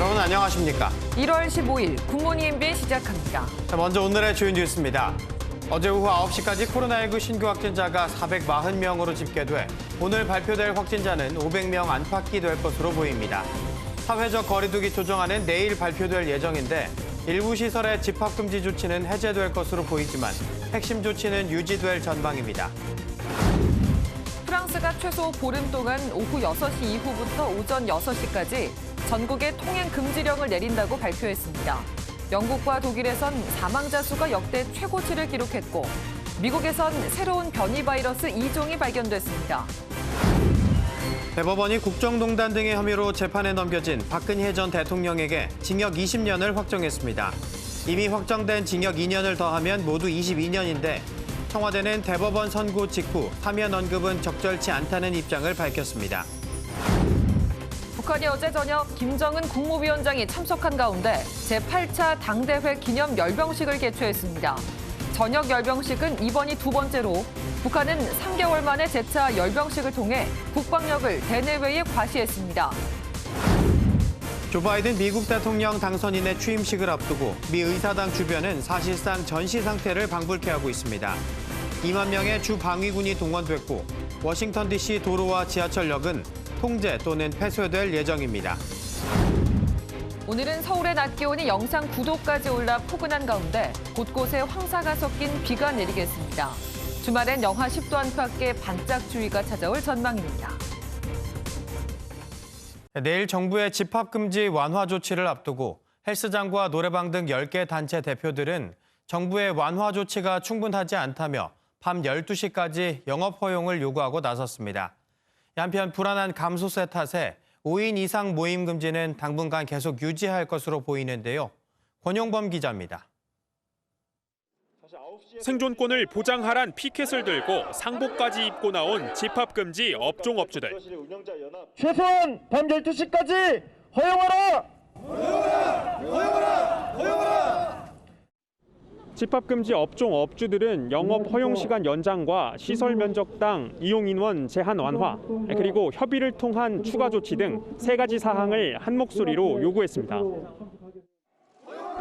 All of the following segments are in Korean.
여러분 안녕하십니까? 1월 15일 굿모닝 MB 시작합니다. 자, 먼저 오늘의 주요 뉴스입니다. 어제 오후 9시까지 코로나19 신규 확진자가 440명으로 집계돼 오늘 발표될 확진자는 500명 안팎이 될 것으로 보입니다. 사회적 거리두기 조정안은 내일 발표될 예정인데 일부 시설의 집합금지 조치는 해제될 것으로 보이지만 핵심 조치는 유지될 전망입니다. 프랑스가 최소 보름 동안 오후 6시 이후부터 오전 6시까지 전국에 통행 금지령을 내린다고 발표했습니다. 영국과 독일에선 사망자 수가 역대 최고치를 기록했고 미국에선 새로운 변이 바이러스 2종이 발견됐습니다. 대법원이 국정농단 등의 혐의로 재판에 넘겨진 박근혜 전 대통령에게 징역 20년을 확정했습니다. 이미 확정된 징역 2년을 더하면 모두 22년인데 청와대는 대법원 선고 직후 사면 언급은 적절치 않다는 입장을 밝혔습니다. 북한이 어제 저녁 김정은 국무위원장이 참석한 가운데 제8차 당대회 기념 열병식을 개최했습니다. 저녁 열병식은 이번이 두 번째로 북한은 3개월 만에 재차 열병식을 통해 국방력을 대내외에 과시했습니다. 조 바이든 미국 대통령 당선인의 취임식을 앞두고 미 의사당 주변은 사실상 전시 상태를 방불케 하고 있습니다. 2만 명의 주 방위군이 동원됐고 워싱턴 DC 도로와 지하철역은 통제 또는 폐쇄될 예정입니다. 오늘은 서울의 낮 기온이 영상 9도까지 올라 포근한 가운데 곳곳에 황사가 섞인 비가 내리겠습니다. 주말엔 영하 10도 안팎의 반짝추위가 찾아올 전망입니다. 내일 정부의 집합금지 완화 조치를 앞두고 헬스장과 노래방 등 10개 단체 대표들은 정부의 완화 조치가 충분하지 않다며 밤 12시까지 영업 허용을 요구하고 나섰습니다. 한편 불안한 감소세 탓에 5인 이상 모임 금지는 당분간 계속 유지할 것으로 보이는데요. 권용범 기자입니다. 생존권을 보장하란 피켓을 들고 상복까지 입고 나온 집합금지 업종업주들. 최소한 밤 12시까지 허용하라! 허용하라! 집합금지 업종업주들은 영업 허용 시간 연장과 시설 면적당 이용 인원 제한 완화, 그리고 협의를 통한 추가 조치 등 3가지 사항을 한 목소리로 요구했습니다.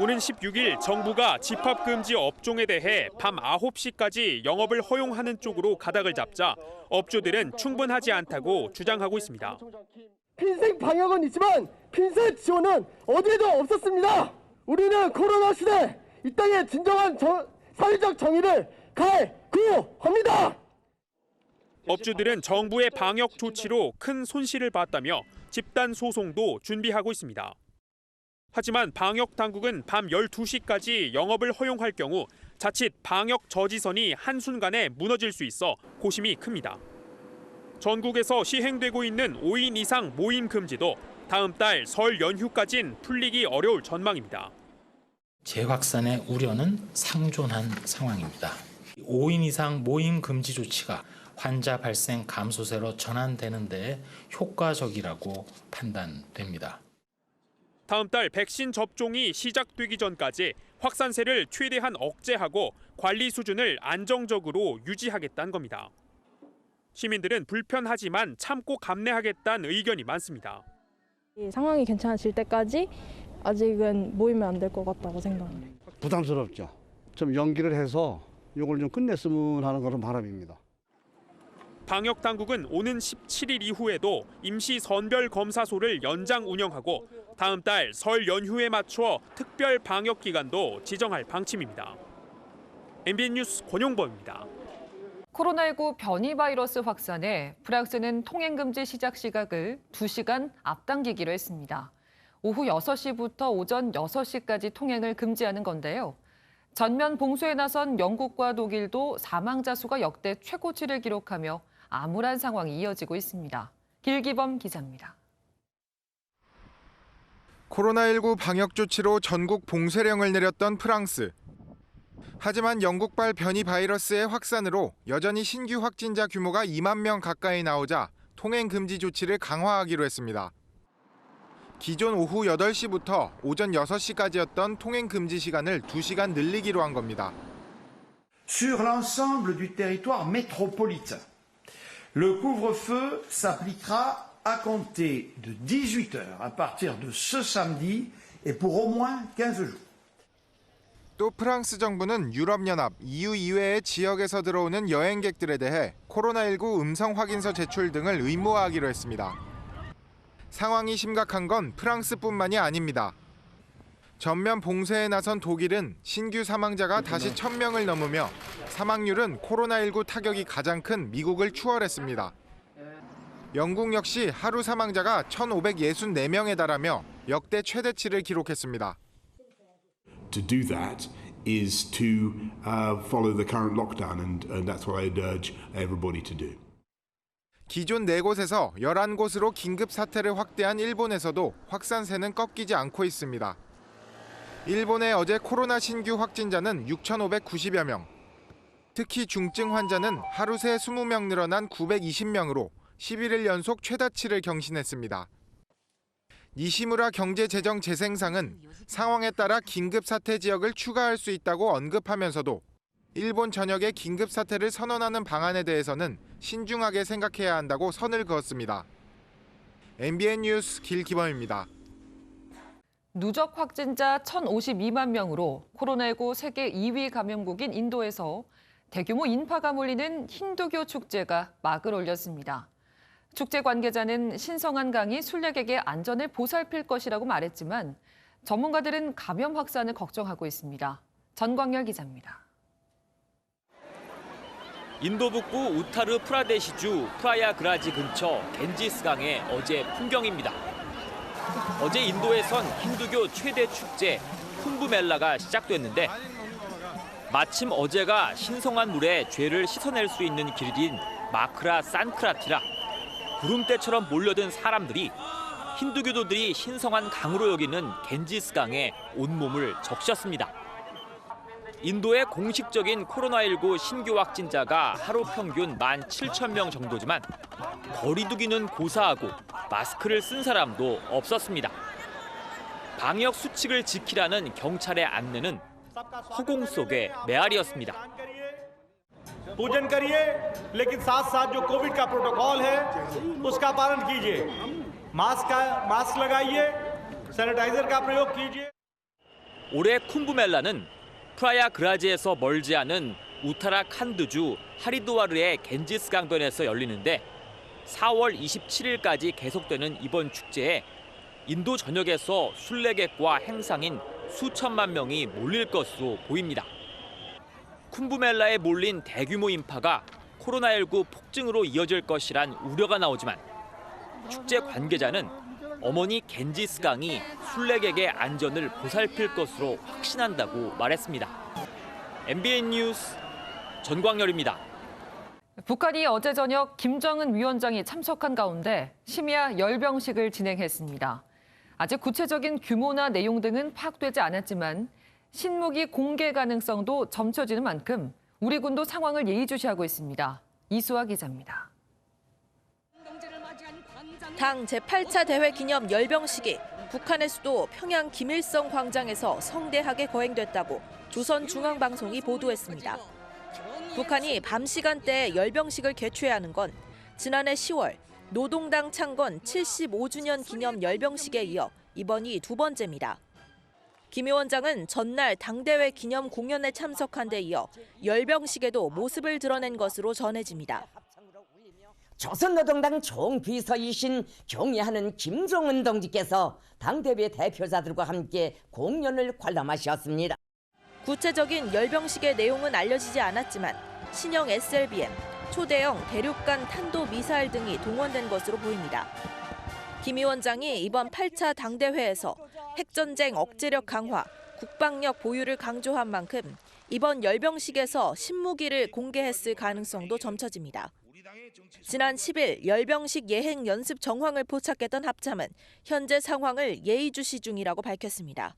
오는 16일 정부가 집합금지 업종에 대해 밤 9시까지 영업을 허용하는 쪽으로 가닥을 잡자 업주들은 충분하지 않다고 주장하고 있습니다. 핀셋 방역은 있지만 핀셋 지원은 어디에도 없었습니다. 우리는 코로나 시대 이 땅의 진정한 사회적 정의를 갈구합니다. 업주들은 정부의 방역 조치로 큰 손실을 봤다며 집단 소송도 준비하고 있습니다. 하지만 방역 당국은 밤 12시까지 영업을 허용할 경우 자칫 방역 저지선이 한순간에 무너질 수 있어 고심이 큽니다. 전국에서 시행되고 있는 5인 이상 모임 금지도 다음 달 설 연휴까진 풀리기 어려울 전망입니다. 재확산의 우려는 상존한 상황입니다. 5인 이상 모임 금지 조치가 환자 발생 감소세로 전환되는 데 효과적이라고 판단됩니다. 다음 달 백신 접종이 시작되기 전까지 확산세를 최대한 억제하고 관리 수준을 안정적으로 유지하겠다는 겁니다. 시민들은 불편하지만 참고 감내하겠다는 의견이 많습니다. 상황이 괜찮아질 때까지 아직은 모이면 안 될 것 같다고 생각합니다. 부담스럽죠. 좀 연기를 해서 이걸 좀 끝냈으면 하는 그런 바람입니다. 방역 당국은 오는 17일 이후에도 임시 선별 검사소를 연장 운영하고 다음 달 설 연휴에 맞춰 특별 방역 기간도 지정할 방침입니다. MBN 뉴스 권용범입니다. 코로나19 변이 바이러스 확산에 프랑스는 통행금지 시작 시각을 2시간 앞당기기로 했습니다. 오후 6시부터 오전 6시까지 통행을 금지하는 건데요. 전면 봉쇄에 나선 영국과 독일도 사망자 수가 역대 최고치를 기록하며 암울한 상황이 이어지고 있습니다. 길기범 기자입니다. 코로나19 방역 조치로 전국 봉쇄령을 내렸던 프랑스. 하지만 영국발 변이 바이러스의 확산으로 여전히 신규 확진자 규모가 2만 명 가까이 나오자 통행 금지 조치를 강화하기로 했습니다. 기존 오후 8시부터 오전 6시까지였던 통행 금지 시간을 2시간 늘리기로 한 겁니다. Sur l'ensemble du territoire métropolitain, le couvre-feu s'appliquera à compter de 18 heures à partir de ce samedi et pour au moins 15 jours. 또 프랑스 정부는 유럽연합, EU 이외의 지역에서 들어오는 여행객들에 대해 코로나19 음성 확인서 제출 등을 의무화하기로 했습니다. 상황이 심각한 건 프랑스뿐만이 아닙니다. 전면 봉쇄에 나선 독일은 신규 사망자가 다시 1,000명을 넘으며 사망률은 코로나19 타격이 가장 큰 미국을 추월했습니다. 영국 역시 하루 사망자가 1,564명에 달하며 역대 최대치를 기록했습니다. To do that is to follow the current lockdown, and that's what I'd urge everybody to do. 기존 4곳에서 11곳으로 긴급 사태를 확대한 일본에서도 확산세는 꺾이지 않고 있습니다. 일본의 어제 코로나 신규 확진자는 6,590여 명. 특히 중증 환자는 하루 새 20명 늘어난 920명으로 11일 연속 최다치를 경신했습니다. 니시무라 경제재정재생상은 상황에 따라 긴급사태 지역을 추가할 수 있다고 언급하면서도 일본 전역의 긴급사태를 선언하는 방안에 대해서는 신중하게 생각해야 한다고 선을 그었습니다. MBN 뉴스 길기범입니다. 누적 확진자 1,052만 명으로 코로나19 세계 2위 감염국인 인도에서 대규모 인파가 몰리는 힌두교 축제가 막을 올렸습니다. 축제 관계자는 신성한 강이 순례객의 안전을 보살필 것이라고 말했지만 전문가들은 감염 확산을 걱정하고 있습니다. 전광열 기자입니다. 인도 북부 우타르 프라데시주 프라야그라지 근처 겐지스강의 어제 풍경입니다. 어제 인도에선 힌두교 최대 축제 쿰브멜라가 시작됐는데 마침 어제가 신성한 물에 죄를 씻어낼 수 있는 길인 마크라 산크라티라 구름대처럼 몰려든 사람들이 힌두교도들이 신성한 강으로 여기는 겐지스강에 온몸을 적셨습니다. 인도의 공식적인 코로나19 신규 확진자가 하루 평균 17,000명 정도지만 거리두기는 고사하고 마스크를 쓴 사람도 없었습니다. 방역 수칙을 지키라는 경찰의 안내는 허공 속의 메아리였습니다. पूजन करिए लेकिन साथ साथ जो कोविड का प्रोटोकॉल है उसका पालन कीजिए मास्क लगाइए सैनिटाइजर का प्रयोग कीजिए 올해 쿰브멜라는 프라야그라지에서 멀지 않은 우타라칸드주 하리드와르의 겐지스 강변에서 열리는데 4월 27일까지 계속되는 이번 축제에 인도 전역에서 순례객과 행상인 수천만 명이 몰릴 것으로 보입니다. 쿰브멜라에 몰린 대규모 인파가 코로나19 폭증으로 이어질 것이란 우려가 나오지만 축제 관계자는 어머니 겐지스강이 순례객의 안전을 보살필 것으로 확신한다고 말했습니다. MBN 뉴스 전광열입니다. 북한이 어제 저녁 김정은 위원장이 참석한 가운데 심야 열병식을 진행했습니다. 아직 구체적인 규모나 내용 등은 파악되지 않았지만 신무기 공개 가능성도 점쳐지는 만큼 우리 군도 상황을 예의주시하고 있습니다. 이수아 기자입니다. 당 제8차 대회 기념 열병식이 북한의 수도 평양 김일성 광장에서 성대하게 거행됐다고 조선중앙방송이 보도했습니다. 북한이 밤 시간대에 열병식을 개최하는 건 지난해 10월 노동당 창건 75주년 기념 열병식에 이어 이번이 두 번째입니다. 김 위원장은 전날 당대회 기념 공연에 참석한 데 이어 열병식에도 모습을 드러낸 것으로 전해집니다. 조선노동당 총비서이신 경의하는 김정은 동지께서 당대회 대표자들과 함께 공연을 관람하셨습니다. 구체적인 열병식의 내용은 알려지지 않았지만 신형 SLBM, 초대형 대륙간 탄도미사일 등이 동원된 것으로 보입니다. 김 위원장이 이번 8차 당대회에서 핵전쟁 억제력 강화, 국방력 보유를 강조한 만큼 이번 열병식에서 신무기를 공개했을 가능성도 점쳐집니다. 지난 10일 열병식 예행 연습 정황을 포착했던 합참은 현재 상황을 예의주시 중이라고 밝혔습니다.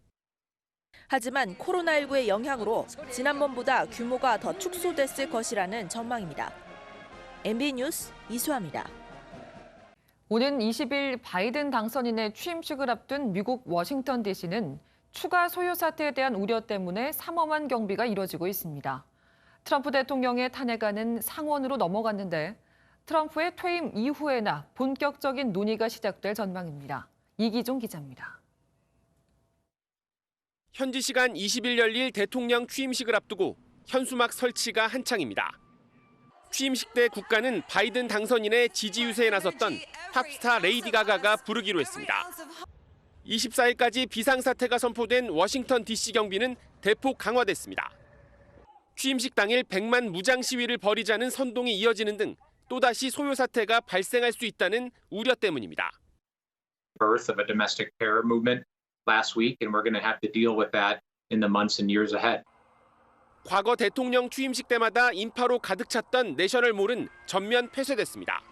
하지만 코로나19의 영향으로 지난번보다 규모가 더 축소됐을 것이라는 전망입니다. MBN 뉴스 이수아입니다. 오는 20일 바이든 당선인의 취임식을 앞둔 미국 워싱턴 DC는 추가 소요 사태에 대한 우려 때문에 삼엄한 경비가 이뤄지고 있습니다. 트럼프 대통령의 탄핵안은 상원으로 넘어갔는데 트럼프의 퇴임 이후에나 본격적인 논의가 시작될 전망입니다. 이기종 기자입니다. 현지 시간 20일 열릴 대통령 취임식을 앞두고 현수막 설치가 한창입니다. 취임식 때 국가는 바이든 당선인의 지지 유세에 나섰던 팝스타 레이디 가가가 부르기로 했습니다. 24일까지 비상사태가 선포된 워싱턴 DC 경비는 대폭 강화됐습니다. 취임식 당일 100만 무장 시위를 벌이자는 선동이 이어지는 등 또다시 소요 사태가 발생할 수 있다는 우려 때문입니다. Birth of a domestic terror movement last week, and we're going to have to deal with that in the months and years ahead. 과거 대통령 취임식 때마다 인파로 가득 찼던 내셔널몰은 전면 폐쇄됐습니다.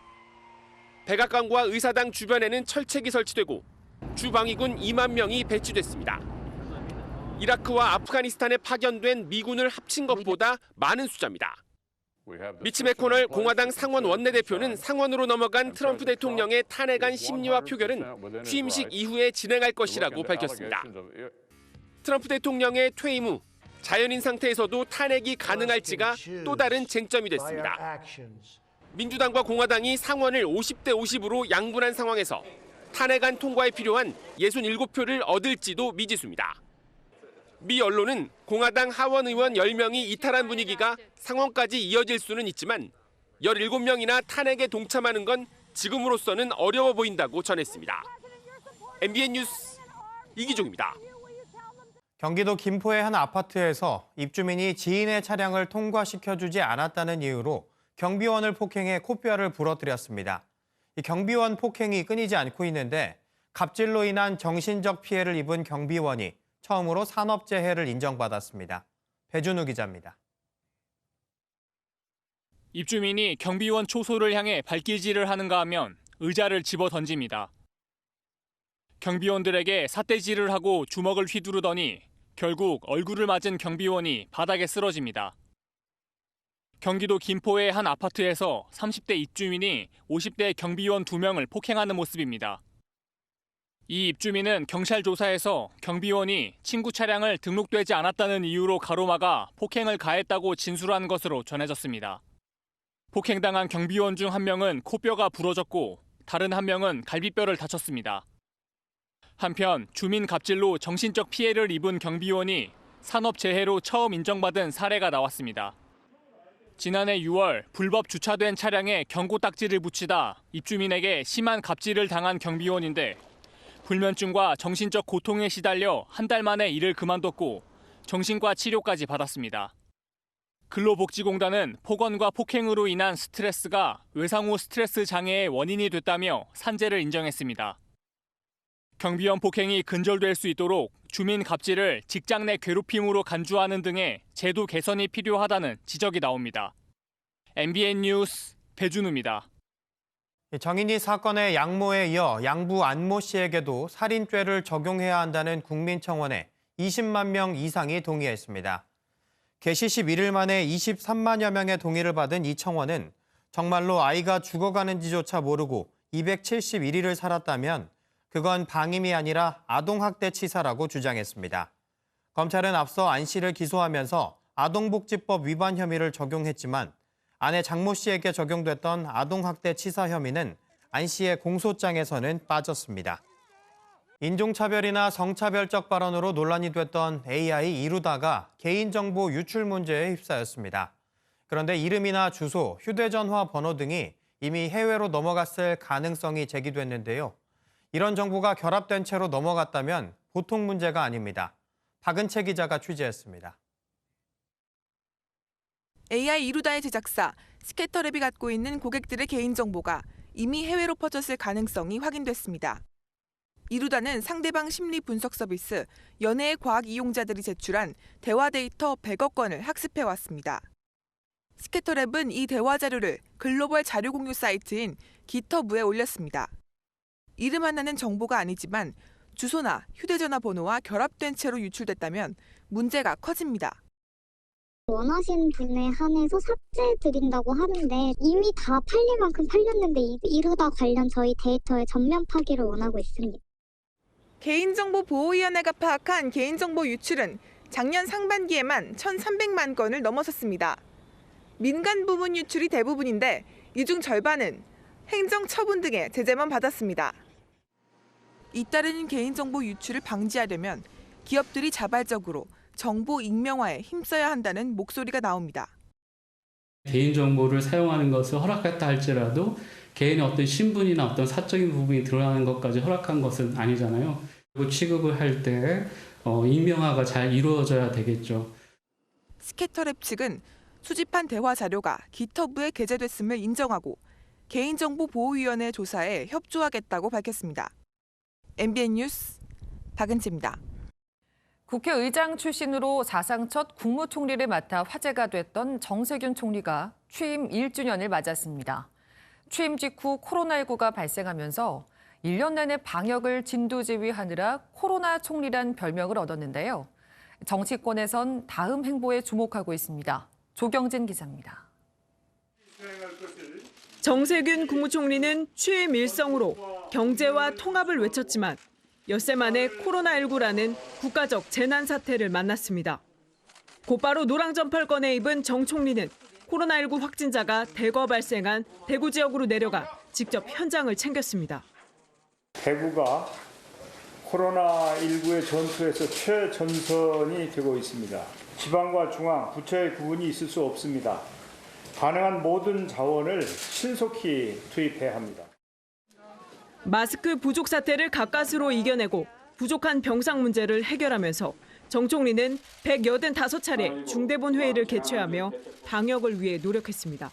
백악관과 의사당 주변에는 철책이 설치되고 주방위군 2만 명이 배치됐습니다. 이라크와 아프가니스탄에 파견된 미군을 합친 것보다 많은 숫자입니다. 미치 매코널 공화당 상원 원내대표는 상원으로 넘어간 트럼프 대통령의 탄핵안 심리와 표결은 취임식 이후에 진행할 것이라고 밝혔습니다. 트럼프 대통령의 퇴임 후 자연인 상태에서도 탄핵이 가능할지가 또 다른 쟁점이 됐습니다. 민주당과 공화당이 상원을 50대 50으로 양분한 상황에서 탄핵안 통과에 필요한 67표를 얻을지도 미지수입니다. 미 언론은 공화당 하원 의원 10명이 이탈한 분위기가 상원까지 이어질 수는 있지만 17명이나 탄핵에 동참하는 건 지금으로서는 어려워 보인다고 전했습니다. MBN 뉴스 이기종입니다. 경기도 김포의 한 아파트에서 입주민이 지인의 차량을 통과시켜주지 않았다는 이유로 경비원을 폭행해 코뼈를 부러뜨렸습니다. 이 경비원 폭행이 끊이지 않고 있는데 갑질로 인한 정신적 피해를 입은 경비원이 처음으로 산업재해를 인정받았습니다. 배준우 기자입니다. 입주민이 경비원 초소를 향해 발길질을 하는가 하면 의자를 집어 던집니다. 경비원들에게 삿대질을 하고 주먹을 휘두르더니 결국 얼굴을 맞은 경비원이 바닥에 쓰러집니다. 경기도 김포의 한 아파트에서 30대 입주민이 50대 경비원 2명을 폭행하는 모습입니다. 이 입주민은 경찰 조사에서 경비원이 친구 차량을 등록되지 않았다는 이유로 가로막아 폭행을 가했다고 진술한 것으로 전해졌습니다. 폭행당한 경비원 중 한 명은 코뼈가 부러졌고 다른 한 명은 갈비뼈를 다쳤습니다. 한편 주민 갑질로 정신적 피해를 입은 경비원이 산업재해로 처음 인정받은 사례가 나왔습니다. 지난해 6월 불법 주차된 차량에 경고 딱지를 붙이다 입주민에게 심한 갑질을 당한 경비원인데 불면증과 정신적 고통에 시달려 한 달 만에 일을 그만뒀고 정신과 치료까지 받았습니다. 근로복지공단은 폭언과 폭행으로 인한 스트레스가 외상후 스트레스 장애의 원인이 됐다며 산재를 인정했습니다. 경비원 폭행이 근절될 수 있도록 주민 갑질을 직장 내 괴롭힘으로 간주하는 등의 제도 개선이 필요하다는 지적이 나옵니다. MBN 뉴스 배준우입니다. 정인이 사건의 양모에 이어 양부 안모 씨에게도 살인죄를 적용해야 한다는 국민청원에 20만 명 이상이 동의했습니다. 개시 11일 만에 23만여 명의 동의를 받은 이 청원은 정말로 아이가 죽어가는지조차 모르고 271일을 살았다면 그건 방임이 아니라 아동학대치사라고 주장했습니다. 검찰은 앞서 안 씨를 기소하면서 아동복지법 위반 혐의를 적용했지만 아내 장모 씨에게 적용됐던 아동학대치사 혐의는 안 씨의 공소장에서는 빠졌습니다. 인종차별이나 성차별적 발언으로 논란이 됐던 AI 이루다가 개인정보 유출 문제에 휩싸였습니다. 그런데 이름이나 주소, 휴대전화 번호 등이 이미 해외로 넘어갔을 가능성이 제기됐는데요. 이런 정보가 결합된 채로 넘어갔다면 보통 문제가 아닙니다. 박은채 기자가 취재했습니다. AI 이루다의 제작사 스캐터랩이 갖고 있는 고객들의 개인정보가 이미 해외로 퍼졌을 가능성이 확인됐습니다. 이루다는 상대방 심리 분석 서비스 연애의 과학 이용자들이 제출한 대화 데이터 100억 건을 학습해왔습니다. 스캐터랩은 이 대화 자료를 글로벌 자료 공유 사이트인 깃허브에 올렸습니다. 이름 하나는 정보가 아니지만 주소나 휴대전화 번호와 결합된 채로 유출됐다면 문제가 커집니다. 원하시는 분에 한해서 삭제해드린다고 하는데 이미 다 팔릴 만큼 팔렸는데 이루다 관련 저희 데이터의 전면 파기를 원하고 있습니다. 개인정보보호위원회가 파악한 개인정보 유출은 작년 상반기에만 1,300만 건을 넘어섰습니다. 민간 부문 유출이 대부분인데 이 중 절반은 행정처분 등의 제재만 받았습니다. 잇따르는 개인정보 유출을 방지하려면 기업들이 자발적으로 정보 익명화에 힘써야 한다는 목소리가 나옵니다. 개인정보를 사용하는 것을 허락했다 할지라도 개인의 어떤 신분이나 어떤 사적인 부분이 드러나는 것까지 허락한 것은 아니잖아요. 그리고 취급을 할 때 익명화가 잘 이루어져야 되겠죠. 스캐터랩 측은 수집한 대화 자료가 기터브에 게재됐음을 인정하고 개인정보보호위원회 조사에 협조하겠다고 밝혔습니다. MBN 뉴스 박은지입니다. 국회의장 출신으로 사상 첫 국무총리를 맡아 화제가 됐던 정세균 총리가 취임 1주년을 맞았습니다. 취임 직후 코로나19가 발생하면서 1년 내내 방역을 진두지휘하느라 코로나 총리란 별명을 얻었는데요. 정치권에선 다음 행보에 주목하고 있습니다. 조경진 기자입니다. 정세균 국무총리는 취임 일성으로 경제와 통합을 외쳤지만 엿새 만에 코로나19라는 국가적 재난 사태를 만났습니다. 곧바로 노랑 점퍼를 꺼내 입은 정 총리는 코로나19 확진자가 대거 발생한 대구 지역으로 내려가 직접 현장을 챙겼습니다. 대구가 코로나19의 전투에서 최전선이 되고 있습니다. 지방과 중앙, 부처의 구분이 있을 수 없습니다. 가능한 모든 자원을 신속히 투입해야 합니다. 마스크 부족 사태를 가까스로 이겨내고 부족한 병상 문제를 해결하면서 정 총리는 185차례 중대본 회의를 개최하며 방역을 위해 노력했습니다.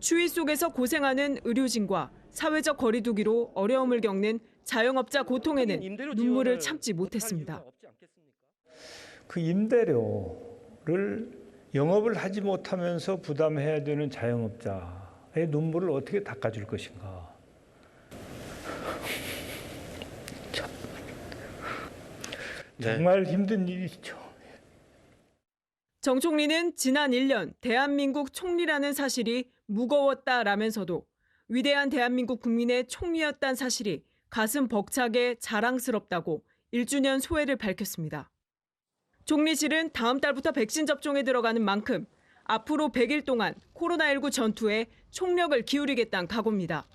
추위 속에서 고생하는 의료진과 사회적 거리 두기로 어려움을 겪는 자영업자 고통에는 눈물을 참지 못했습니다. 그 임대료를 영업을 하지 못하면서 부담해야 되는 자영업자의 눈물을 어떻게 닦아줄 것인가. 정말 힘든 일이죠. 정 총리는 지난 1년 대한민국 총리라는 사실이 무거웠다라면서도 위대한 대한민국 국민의 총리였다는 사실이 가슴 벅차게 자랑스럽다고 1주년 소회를 밝혔습니다. 총리실은 다음 달부터 백신 접종에 들어가는 만큼 앞으로 100일 동안 코로나19 전투에 총력을 기울이겠다는 각오입니다.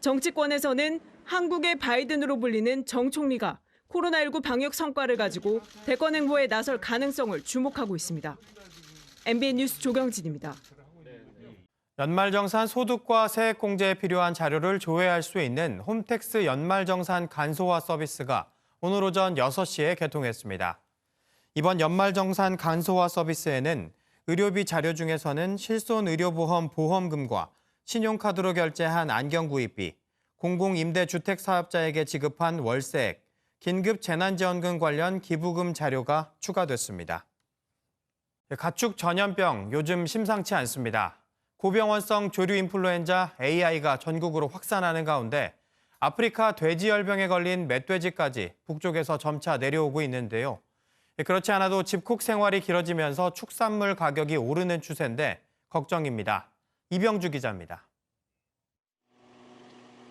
정치권에서는 한국의 바이든으로 불리는 정 총리가 코로나19 방역 성과를 가지고 대권 행보에 나설 가능성을 주목하고 있습니다. MBN 뉴스 조경진입니다. 연말정산 소득과 세액공제에 필요한 자료를 조회할 수 있는 홈택스 연말정산 간소화 서비스가 오늘 오전 6시에 개통했습니다. 이번 연말정산 간소화 서비스에는 의료비 자료 중에서는 실손의료보험 보험금과 신용카드로 결제한 안경 구입비, 공공임대주택 사업자에게 지급한 월세액, 긴급 재난지원금 관련 기부금 자료가 추가됐습니다. 가축 전염병 요즘 심상치 않습니다. 고병원성 조류 인플루엔자 AI가 전국으로 확산하는 가운데 아프리카 돼지열병에 걸린 멧돼지까지 북쪽에서 점차 내려오고 있는데요. 그렇지 않아도 집콕 생활이 길어지면서 축산물 가격이 오르는 추세인데 걱정입니다. 이병주 기자입니다.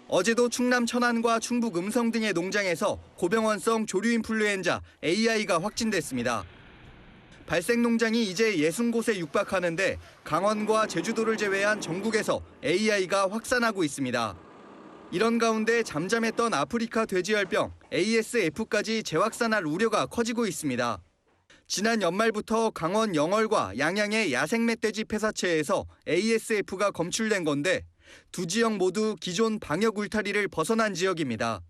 어제도 충남 천안과 충북 음성 등의 농장에서 고병원성 조류 인플루엔자 AI가 확진됐습니다. 발생 농장이 이제 60곳에 육박하는데 강원과 제주도를 제외한 전국에서 AI가 확산하고 있습니다. 이런 가운데 잠잠했던 아프리카 돼지열병 ASF까지 재확산할 우려가 커지고 있습니다. 지난 연말부터 강원 영월과 양양의 야생 멧돼지 폐사체에서 ASF가 검출된 건데 두 지역 모두 기존 방역 울타리를 벗어난 지역입니다.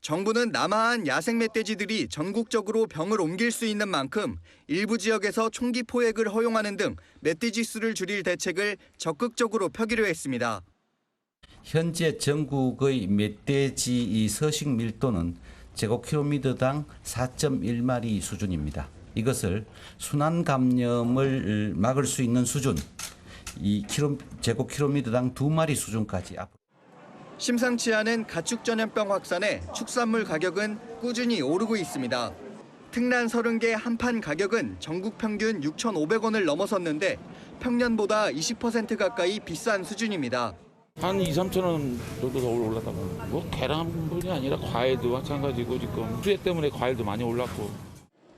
정부는 남아한 야생 멧돼지들이 전국적으로 병을 옮길 수 있는 만큼 일부 지역에서 총기 포획을 허용하는 등 멧돼지 수를 줄일 대책을 적극적으로 펴기로 했습니다. 현재 전국의 멧돼지 서식 밀도는 제곱킬로미터당 4.1마리 수준입니다. 이것을 순환 감염을 막을 수 있는 수준, 제곱킬로미터당 2마리 수준까지 앞으로. 심상치 않은 가축 전염병 확산에 축산물 가격은 꾸준히 오르고 있습니다. 특란 30개 한 판 가격은 전국 평균 6,500원을 넘어섰는데 평년보다 20% 가까이 비싼 수준입니다. 한 2, 3천 원 정도 더 올랐다고. 뭐 계란뿐이 아니라 과일도 마찬가지고 지금 수혜 때문에 과일도 많이 올랐고.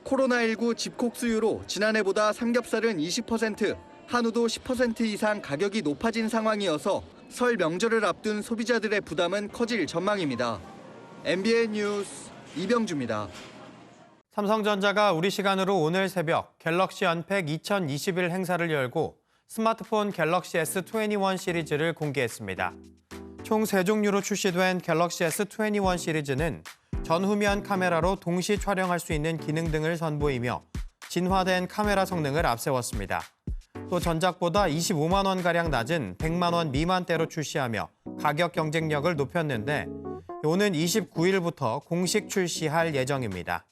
코로나19 집콕 수요로 지난해보다 삼겹살은 20%, 한우도 10% 이상 가격이 높아진 상황이어서 설 명절을 앞둔 소비자들의 부담은 커질 전망입니다. MBN 뉴스 이병주입니다. 삼성전자가 우리 시간으로 오늘 새벽 갤럭시 언팩 2021 행사를 열고 스마트폰 갤럭시 S21 시리즈를 공개했습니다. 총 3종류로 출시된 갤럭시 S21 시리즈는 전후면 카메라로 동시 촬영할 수 있는 기능 등을 선보이며 진화된 카메라 성능을 앞세웠습니다. 또 전작보다 25만 원가량 낮은 100만 원 미만대로 출시하며 가격 경쟁력을 높였는데 오는 29일부터 공식 출시할 예정입니다.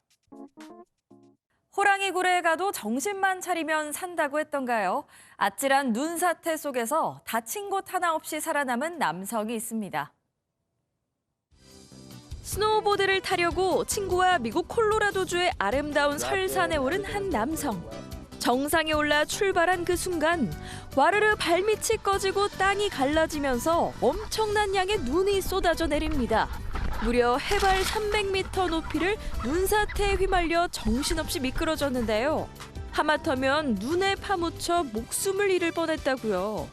호랑이 굴에 가도 정신만 차리면 산다고 했던가요? 아찔한 눈 사태 속에서 다친 곳 하나 없이 살아남은 남성이 있습니다. 스노우보드를 타려고 친구와 미국 콜로라도주의 아름다운 설산에 오른 한 남성. 정상에 올라 출발한 그 순간 와르르 발밑이 꺼지고 땅이 갈라지면서 엄청난 양의 눈이 쏟아져 내립니다. 무려 해발 300m 높이를 눈사태에 휘말려 정신없이 미끄러졌는데요. 하마터면 눈에 파묻혀 목숨을 잃을 뻔했다고요.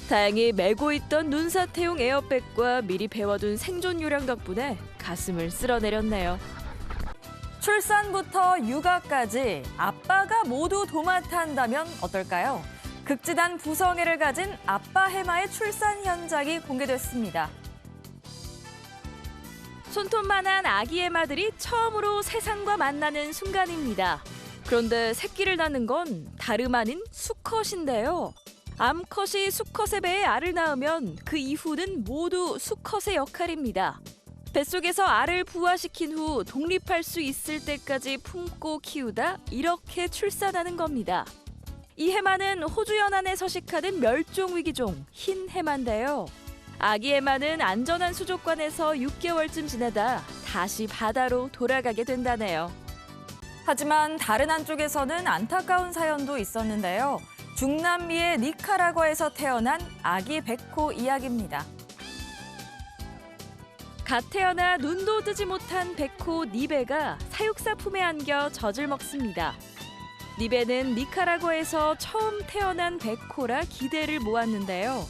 다행히 메고 있던 눈사태용 에어백과 미리 배워둔 생존 요령 덕분에 가슴을 쓸어내렸네요. 출산부터 육아까지 아빠가 모두 도맡아 한다면 어떨까요? 극진한 부성애를 가진 아빠 해마의 출산 현장이 공개됐습니다. 손톱만한 아기 해마들이 처음으로 세상과 만나는 순간입니다. 그런데 새끼를 낳는 건 다름 아닌 수컷인데요. 암컷이 수컷의 배에 알을 낳으면 그 이후는 모두 수컷의 역할입니다. 뱃속에서 알을 부화시킨 후 독립할 수 있을 때까지 품고 키우다 이렇게 출산하는 겁니다. 이 해마는 호주 연안에 서식하는 멸종위기종 흰 해마인데요. 아기 해마는 안전한 수족관에서 6개월쯤 지내다 다시 바다로 돌아가게 된다네요. 하지만 다른 한쪽에서는 안타까운 사연도 있었는데요. 중남미의 니카라과에서 태어난 아기 백호 이야기입니다. 갓 태어나 눈도 뜨지 못한 백호 니베가 사육사 품에 안겨 젖을 먹습니다. 니베는 니카라과에서 처음 태어난 백호라 기대를 모았는데요.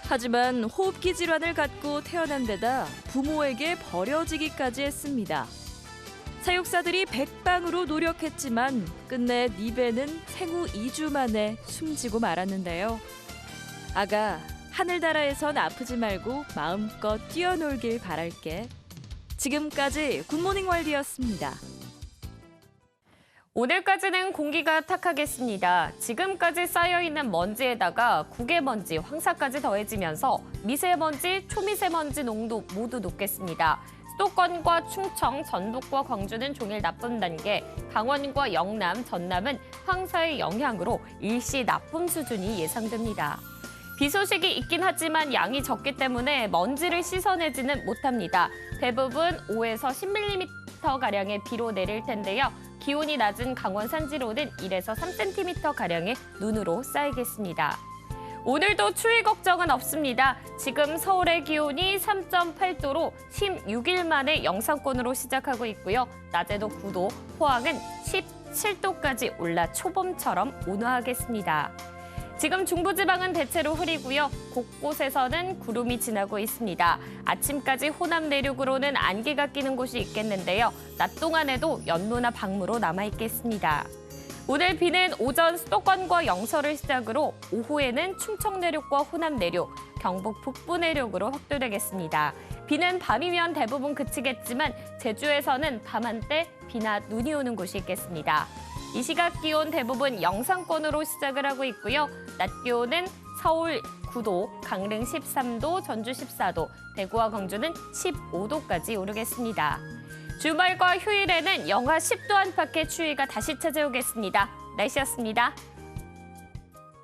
하지만 호흡기 질환을 갖고 태어난 데다 부모에게 버려지기까지 했습니다. 사육사들이 백방으로 노력했지만 끝내 니베는 생후 2주 만에 숨지고 말았는데요. 아가, 하늘나라에선 아프지 말고 마음껏 뛰어놀길 바랄게. 지금까지 굿모닝 월드였습니다. 오늘까지는 공기가 탁하겠습니다. 지금까지 쌓여있는 먼지에다가 국외먼지, 황사까지 더해지면서 미세먼지, 초미세먼지 농도 모두 높겠습니다. 수도권과 충청, 전북과 광주는 종일 나쁨 단계, 강원과 영남, 전남은 황사의 영향으로 일시 나쁨 수준이 예상됩니다. 비 소식이 있긴 하지만 양이 적기 때문에 먼지를 씻어내지는 못합니다. 대부분 5에서 10mm가량의 비로 내릴 텐데요. 기온이 낮은 강원 산지로는 1에서 3cm가량의 눈으로 쌓이겠습니다. 오늘도 추위 걱정은 없습니다. 지금 서울의 기온이 3.8도로 16일 만에 영상권으로 시작하고 있고요. 낮에도 9도, 포항은 17도까지 올라 초봄처럼 온화하겠습니다. 지금 중부지방은 대체로 흐리고요. 곳곳에서는 구름이 지나고 있습니다. 아침까지 호남 내륙으로는 안개가 끼는 곳이 있겠는데요. 낮 동안에도 연로나 방무로 남아있겠습니다. 오늘 비는 오전 수도권과 영서를 시작으로 오후에는 충청 내륙과 호남 내륙, 경북 북부 내륙으로 확대되겠습니다. 비는 밤이면 대부분 그치겠지만 제주에서는 밤 한때 비나 눈이 오는 곳이 있겠습니다. 이 시각 기온 대부분 영상권으로 시작을 하고 있고요. 낮 기온은 서울 9도, 강릉 13도, 전주 14도, 대구와 광주는 15도까지 오르겠습니다. 주말과 휴일에는 영하 10도 안팎의 추위가 다시 찾아오겠습니다. 날씨였습니다.